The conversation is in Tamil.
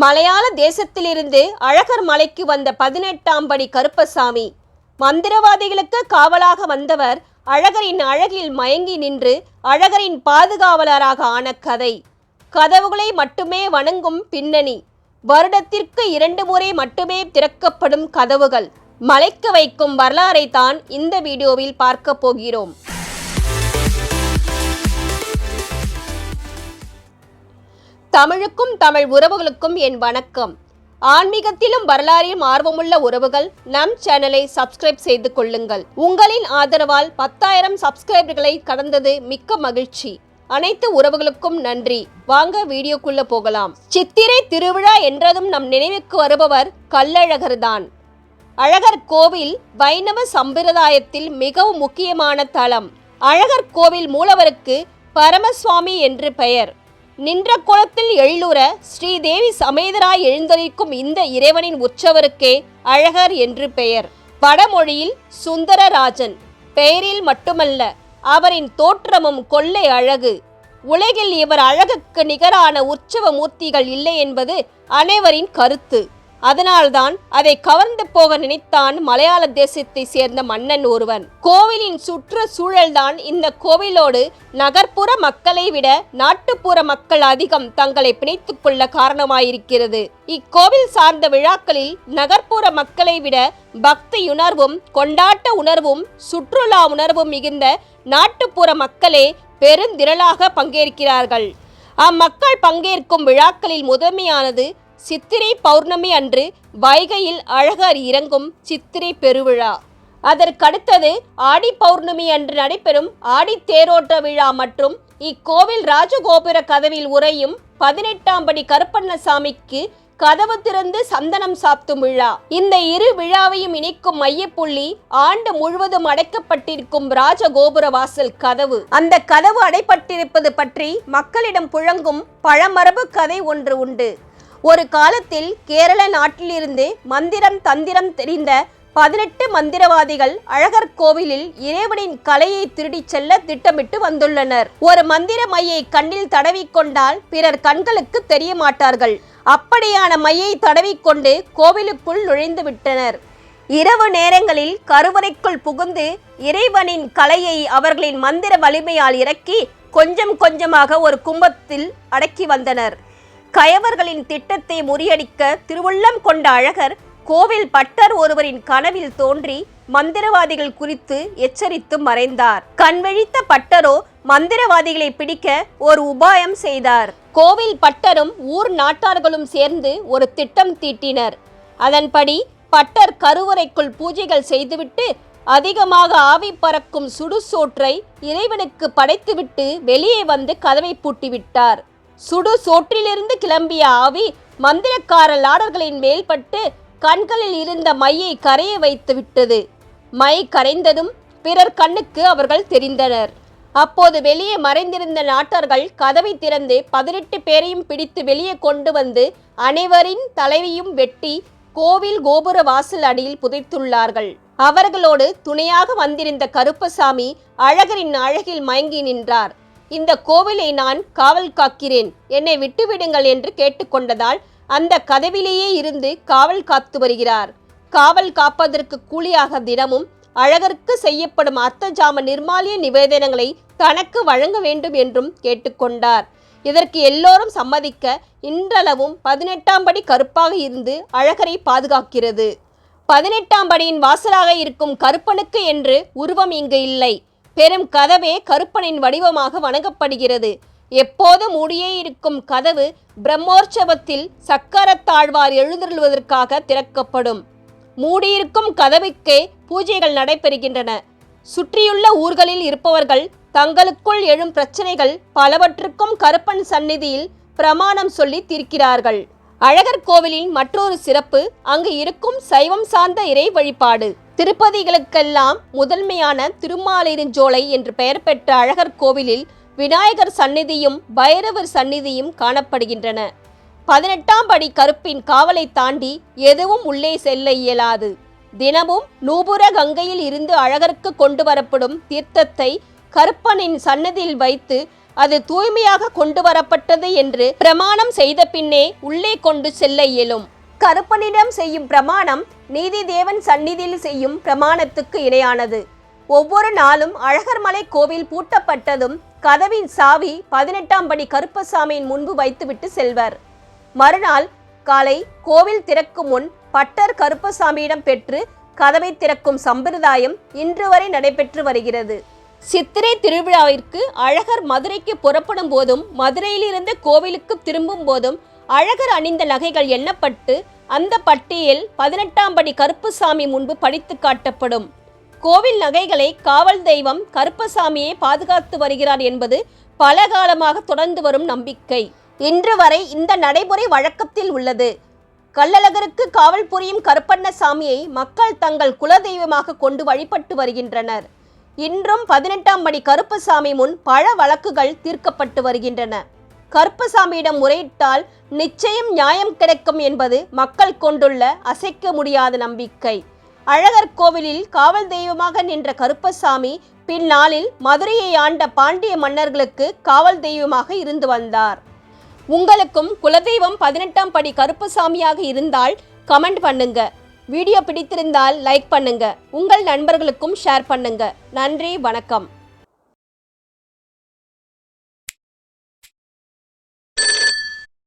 மலையாள தேசத்திலிருந்து அழகர் மலைக்கு வந்த 18ஆம் படி கருப்பசாமி. மந்திரவாதிகளுக்கு காவலாக வந்தவர் அழகரின் அழகில் மயங்கி நின்று அழகரின் பாதுகாவலராக ஆன கதை. கதவுகளை மட்டுமே வணங்கும் பின்னணி. வருடத்திற்கு 2 முறை மட்டுமே திறக்கப்படும் கதவுகள். மலைக்க வைக்கும் வரலாறை தான் இந்த வீடியோவில் பார்க்க போகிறோம். தமிழுக்கும் தமிழ் உறவுகளுக்கும் என் வணக்கம். ஆன்மீகத்திலும் வரலாறிலும் ஆர்வமுள்ள உறவுகள் நம் சேனலை சப்ஸ்கிரைப் செய்து கொள்ளுங்கள். உங்களின் ஆதரவால் 10,000 சப்ஸ்கிரைபர்களை கடந்தது மிக்க மகிழ்ச்சி. அனைத்து உறவுகளுக்கும் நன்றி. வாங்க வீடியோக்குள்ள போகலாம். சித்திரை திருவிழா என்றதும் நம் நினைவுக்கு வருபவர் கள்ளழகர் தான். அழகர் கோவில் வைணவ சம்பிரதாயத்தில் மிகவும் முக்கியமான தலம். அழகர் கோவில் மூலவருக்கு பரமசுவாமி என்று பெயர். நின்ற கோலத்தில் எழிலுற ஸ்ரீதேவி சமேதராய் எழுந்தரிக்கும் இந்த இறைவனின் உற்சவருக்கே அழகர் என்று பெயர். வடமொழியில் சுந்தரராஜன். பெயரில் மட்டுமல்ல, அவரின் தோற்றமும் கொள்ளை அழகு. உலகில் இவர் அழகுக்கு நிகரான உற்சவ மூர்த்திகள் இல்லை என்பது அனைவரின் கருத்து. அதனால்தான் அதை கவர்ந்து போக நினைத்தான் மலையாள தேசத்தை சேர்ந்த மன்னன் ஒருவன். கோவிலின் சுற்ற சூழல்தான் இந்த கோவிலோடு நகர்ப்புற மக்களை விட நாட்டுப்புற மக்கள் அதிகம் தங்களை பிணைத்துக் கொள்ள காரணமாயிருக்கிறது. இக்கோவில் சார்ந்த விழாக்களில் நகர்ப்புற மக்களை விட பக்தியுணர்வும் கொண்டாட்ட உணர்வும் சுற்றுலா உணர்வும் மிகுந்த நாட்டுப்புற மக்களே பெருந்திரளாக பங்கேற்கிறார்கள். அம்மக்கள் பங்கேற்கும் விழாக்களில் முதன்மையானது சித்திரை பௌர்ணமி அன்று வைகையில் அழகர் இறங்கும் சித்திரை பெருவிழா. அதற்கடுத்தது ஆடி பௌர்ணமி அன்று நடைபெறும் ஆடி தேரோட்ட விழா மற்றும் இக்கோவில் ராஜகோபுர கதவில் உறையும் 18ஆம் படி கருப்பண்ணசாமிக்கு கதவு திறந்து சந்தனம் சாத்தும் விழா. இந்த இரு விழாவையும் இணைக்கும் மையப்புள்ளி ஆண்டு முழுவதும் அடைக்கப்பட்டிருக்கும் ராஜகோபுர வாசல் கதவு. அந்த கதவு அடைப்பட்டிருப்பது பற்றி மக்களிடம் புழங்கும் பழமரபு கதை ஒன்று உண்டு. ஒரு காலத்தில் கேரள நாட்டிலிருந்து மந்திரம் தந்திரம் தெரிந்த 18 மந்திரவாதிகள் அழகர் கோவிலில் இறைவனின் கலையை திருடிச் செல்ல திட்டமிட்டு வந்துள்ளனர். ஒரு மந்திர மையை கண்ணில் தடவிக்கொண்டால் பிறர் கண்களுக்கு தெரிய மாட்டார்கள். அப்படியான மையை தடவிக்கொண்டு கோவிலுக்குள் நுழைந்து விட்டனர். இரவு நேரங்களில் கருவறைக்குள் புகுந்து இறைவனின் கலையை அவர்களின் மந்திர வலிமையால் இறக்கி கொஞ்சம் கொஞ்சமாக ஒரு கும்பத்தில் அடக்கி வந்தனர். கயவர்களின் திட்டத்தை முறியடிக்க திருவுள்ளம் கொண்ட அழகர் கோவில் பட்டர் ஒருவரின் கனவில் தோன்றி மந்திரவாதிகள் குறித்து எச்சரித்து மறைந்தார். கண்விழித்த பட்டரோ மந்திரவாதிகளை பிடிக்க ஒரு உபாயம் செய்தார். கோவில் பட்டரும் ஊர் நாட்டார்களும் சேர்ந்து ஒரு திட்டம் தீட்டினர். அதன்படி பட்டர் கருவறைக்குள் பூஜைகள் செய்துவிட்டு அதிகமாக ஆவி பறக்கும் சுடுசோற்றை இறைவனுக்கு படைத்துவிட்டு வெளியே வந்து கதவை பூட்டிவிட்டார். சுடு சோற்றிலிருந்து கிளம்பிய ஆவி மந்திரக்கார லாடர்களின் மேல்பட்டு கண்களில் இருந்த மையை கரைய வைத்து விட்டது. மை கரைந்ததும் பிறர் கண்ணுக்கு அவர்கள் தெரிந்தனர். அப்போது வெளியே மறைந்திருந்த நாட்டார்கள் கதவை திறந்து 18 பேரையும் பிடித்து வெளியே கொண்டு வந்து அனைவரின் தலைவையும் வெட்டி கோவில் கோபுர வாசல் அடியில் புதைத்துள்ளார்கள். அவர்களோடு துணையாக வந்திருந்த கருப்பசாமி அழகரின் அழகில் மயங்கி நின்றார். இந்த கோவிலை நான் காவல் காக்கிறேன், என்னை விட்டுவிடுங்கள் என்று கேட்டுக்கொண்டதால் அந்த கதவிலேயே இருந்து காவல் காத்து வருகிறார். காவல் காப்பதற்கு கூலியாக தினமும் அழகருக்கு செய்யப்படும் அர்த்தஜாம நிர்மாலிய நிவேதனங்களை தனக்கு வழங்க வேண்டும் என்றும் கேட்டுக்கொண்டார். இதற்கு எல்லோரும் சம்மதிக்க இன்றளவும் 18ஆம் படி கருப்பாக இருந்து அழகரை பாதுகாக்கிறது. 18ஆம் படியின் வாசலாக இருக்கும் கருப்பனுக்கு என்று உருவம் இங்கு இல்லை. பெரும் கதவே கருப்பனின் வடிவமாக வணங்கப்படுகிறது. எப்போது மூடியே இருக்கும் கதவு பிரம்மோற்சவத்தில் சக்கரத்தாழ்வார் எழுந்தருள்வதற்காக திறக்கப்படும். மூடியிருக்கும் கதவுக்கே பூஜைகள் நடைபெறுகின்றன. சுற்றியுள்ள ஊர்களில் இருப்பவர்கள் தங்களுக்குள் எழும் பிரச்சனைகள் பலவற்றுக்கும் கருப்பன் சந்நிதியில் பிரமாணம் சொல்லி தீர்க்கிறார்கள். அழகர் கோவிலின் மற்றொரு சிறப்பு அங்கு இருக்கும் சைவம் சார்ந்த இறை வழிபாடு. திருப்பதிகளுக்கெல்லாம் முதன்மையான திருமாலிருஞ்சோலை என்று பெயர் பெற்ற அழகர் கோவிலில் விநாயகர் சந்நிதியும் பைரவர் சந்நிதியும் காணப்படுகின்றன. 18ஆம் படி கருப்பின் காவலை தாண்டி எதுவும் உள்ளே செல்ல இயலாது. தினமும் நூபுர கங்கையில் இருந்து அழகருக்கு கொண்டு வரப்படும் தீர்த்தத்தை கருப்பனின் சன்னதியில் வைத்து அது தூய்மையாக கொண்டு வரப்பட்டது என்று பிரமாணம் செய்த பின்னே உள்ளே கொண்டு செல்ல இயலும். கருப்பனிடம் செய்யும் பிரமாணம் நீதி தேவன் சந்நிதியில் செய்யும் பிரமாணத்துக்கு இணையானது. ஒவ்வொரு நாளும் அழகர்மலை கோவில் பூட்டப்பட்டதும் கதவின் சாவி 18ஆம் படி கருப்பசாமியின் முன்பு வைத்துவிட்டு செல்வர். மறுநாள் காலை கோவில் திறக்கும் முன் பட்டர் கருப்பசாமியிடம் பெற்று கதவை திறக்கும் சம்பிரதாயம் இன்று வரை நடைபெற்று வருகிறது. சித்திரை திருவிழாவிற்கு அழகர் மதுரைக்கு புறப்படும் போதும் மதுரையிலிருந்து கோவிலுக்கு திரும்பும் போதும் அழகர் அணிந்த நகைகள் எண்ணப்பட்டு அந்த பட்டியல் 18ஆம் படி கருப்பசாமி முன்பு படித்து காட்டப்படும். கோவில் நகைகளை காவல் தெய்வம் கருப்பசாமியே பாதுகாத்து வருகிறார் என்பது பல காலமாக தொடர்ந்து வரும் நம்பிக்கை. இன்று வரை இந்த நடைமுறை வழக்கத்தில் உள்ளது. கள்ளழகருக்கு காவல் புரியும் கருப்பண்ணசாமியை மக்கள் தங்கள் குலதெய்வமாக கொண்டு வழிபட்டு வருகின்றனர். இன்றும் 18ஆம் படி கருப்பசாமி முன் பல வழக்குகள் தீர்க்கப்பட்டு வருகின்றன. கருப்பசாமியிடம் முறையிட்டால் நிச்சயம் நியாயம் கிடைக்கும் என்பது மக்கள் கொண்டுள்ள அசைக்க முடியாத நம்பிக்கை. அழகர் கோவிலில் காவல் தெய்வமாக நின்ற கருப்பசாமி பின்னாளில் மதுரையை ஆண்ட பாண்டிய மன்னர்களுக்கு காவல் தெய்வமாக இருந்து வந்தார். உங்களுக்கும் குலதெய்வம் 18ஆம் படி கருப்பசாமியாக இருந்தால் கமெண்ட் பண்ணுங்க. வீடியோ பிடித்திருந்தால் லைக் பண்ணுங்க. உங்கள் நண்பர்களுக்கும் ஷேர் பண்ணுங்க. நன்றி, வணக்கம்.